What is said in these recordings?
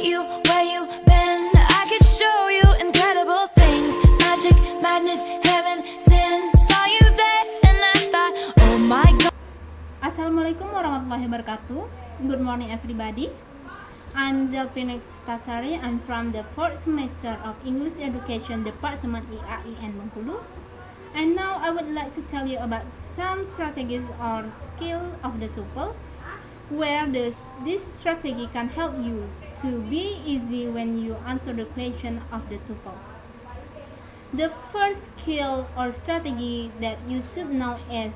meet you where you been. I could show you incredible things, magic, madness, heaven, sin. Saw you there and I thought, oh my god. Assalamualaikum warahmatullahi wabarakatuh. Good morning everybody. I'm Zelvi Nexta Sari. I'm from the 4th semester of English Education Department IAIN BENGKULU. And now I would like to tell you about some strategies or skill of the TOEFL, where this strategy can help you to be easy when you answer the question of the TOEFL. The first skill or strategy that you should know is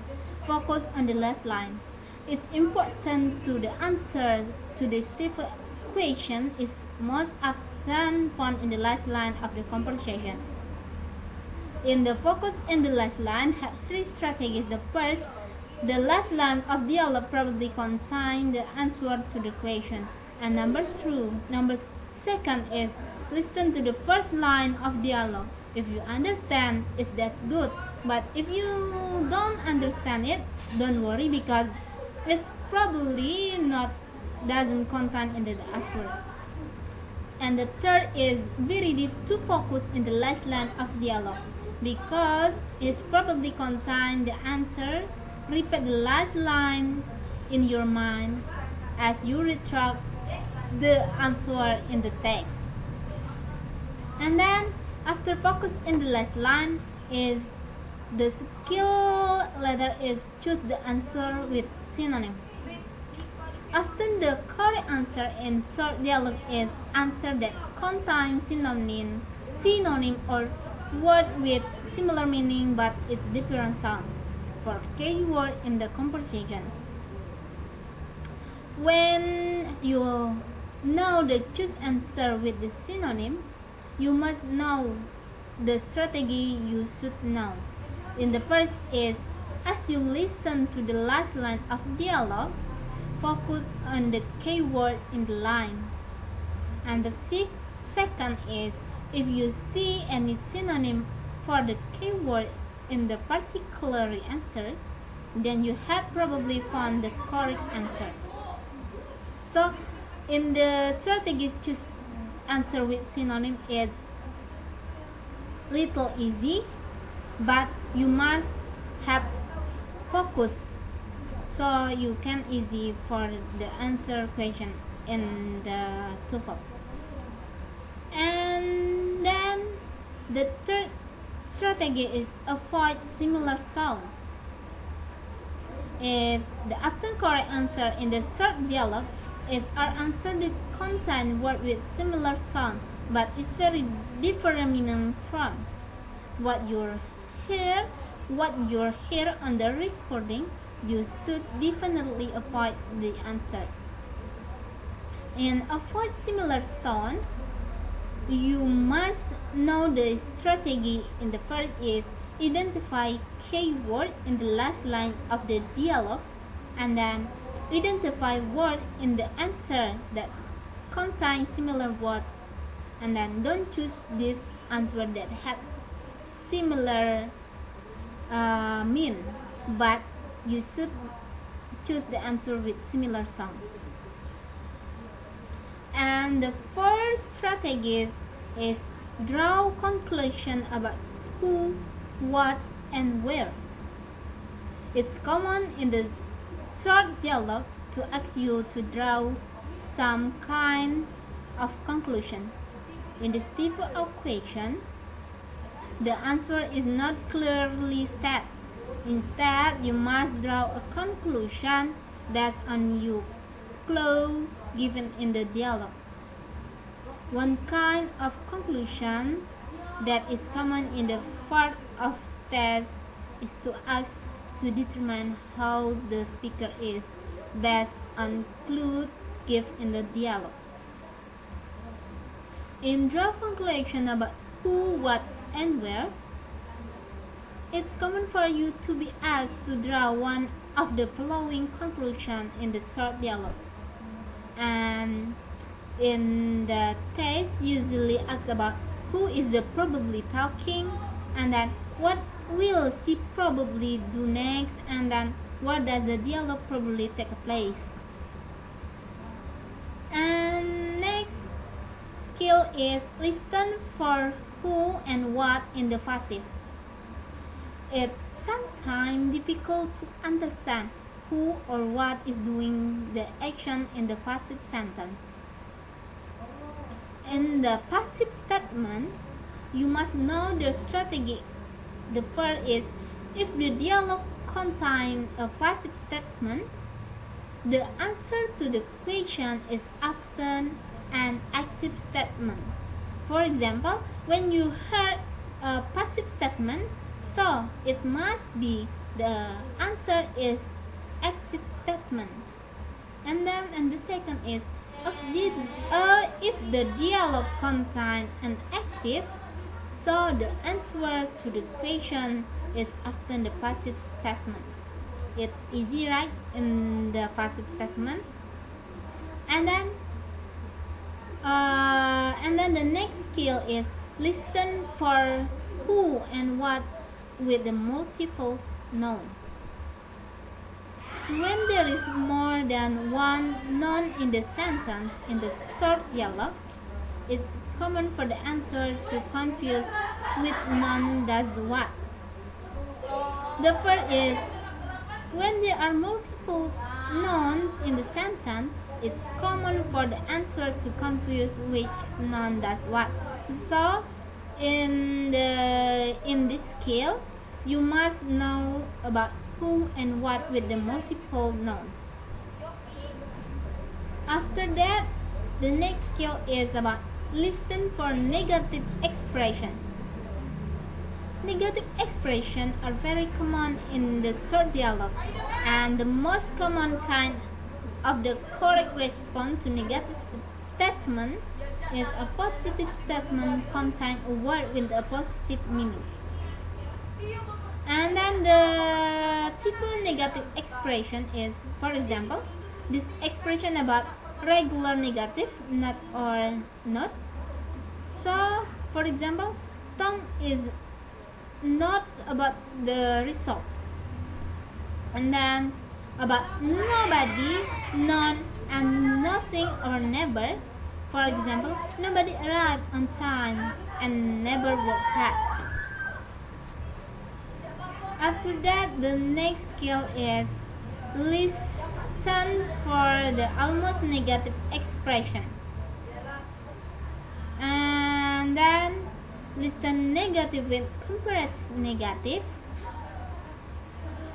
focus on the last line. It's important to the answer to the TOEFL question is most often found in the last line of the conversation. In the focus in the last line have three strategies. The first, the last line of dialogue probably contains the answer to the question. And number second is listen to the first line of dialogue. If you understand it, that's good. But if you don't understand it, don't worry because it's probably doesn't contain in the answer. And the third is be ready to focus in the last line of dialogue because it's probably contain the answer. Repeat the last line in your mind as you retract the answer in the text. And then after focus in the last line is the skill letter is choose the answer with synonym. Often the correct answer in short dialogue is answer that contains synonym or word with similar meaning but it's different sound for keyword in the conversation. When you know the choose answer with the synonym, you must know the strategy you should know. In the first is as you listen to the last line of dialogue, focus on the keyword in the line. And the second is if you see any synonym for the keyword in the particular answer, then you have probably found the correct answer. So in the strategies choose answer with synonym is little easy, but you must have focus so you can easy for the answer question in the TOEFL. And then the third strategy is avoid similar sounds. Is the often correct answer in the short dialogue is our answer that contain word with similar sound but it's very different meaning from what you hear on the recording. You should definitely avoid the answer. And avoid similar sound, you must know the strategy in the first is identify keyword in the last line of the dialogue and then identify word in the answer that contain similar words and then don't choose this answer that have similar mean but you should choose the answer with similar sound. And the first strategy is draw conclusion about who, what, and where. It's common in the short dialogue to ask you to draw some kind of conclusion. In this type of question, the answer is not clearly stated. Instead, you must draw a conclusion based on your clues given in the dialogue. One kind of conclusion that is common in the part of test is to ask to determine how the speaker is based on clues given in the dialogue. In draw conclusion about who, what, and where, it's common for you to be asked to draw one of the following conclusions in the short dialogue. And in the test, usually asks about who is the probably talking, and then what will she probably do next, and then where does the dialogue probably take place. And next, skill is listen for who and what in the passive. It's sometimes difficult to understand who or what is doing the action in the passive sentence. In the passive statement, you must know the strategy. The first is, if the dialogue contains a passive statement, the answer to the question is often an active statement. For example, when you heard a passive statement, so it must be the answer is active statement. And the second is, if the dialogue contains an active, so the answer to the question is often the passive statement. It's easy, right, in the passive statement. And then the next skill is listen for who and what with the multiple nouns. When there is more than one noun in the sentence in the short dialogue, it's common for the answer to confuse with noun does what. The first is, when there are multiple nouns in the sentence, it's common for the answer to confuse which noun does what. So, in this skill, you must know about who and what with the multiple nouns. After that, the next skill is about listen for negative expression. Negative expressions are very common in the short dialogue, and the most common kind of the correct response to negative statement is a positive statement containing a word with a positive meaning. And then the typical negative expression is, for example, this expression about regular negative, not or not. So, for example, Tom is not about the result. And then about nobody, none, and nothing or never. For example, nobody arrived on time and never worked hard. After that, the next skill is listen for the almost negative expression. And then listen negative with comparative negative.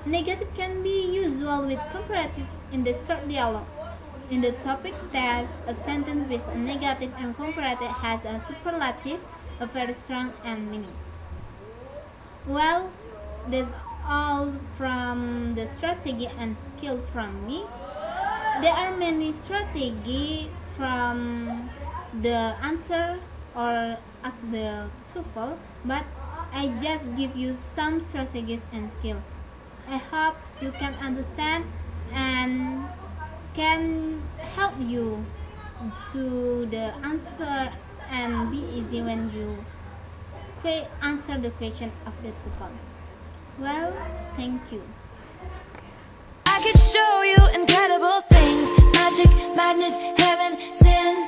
Negative can be usual with comparative in the short dialogue. In the topic test, a sentence with a negative and comparative has a superlative, a very strong and meaning. Well, that's all from the strategy and skill from me. There are many strategy from the answer or ask the TOEFL, but I just give you some strategies and skill. I hope you can understand and can help you to the answer and be easy when you answer the question of the TOEFL. Well, thank you. I could show you incredible things, magic, madness, heaven, sin.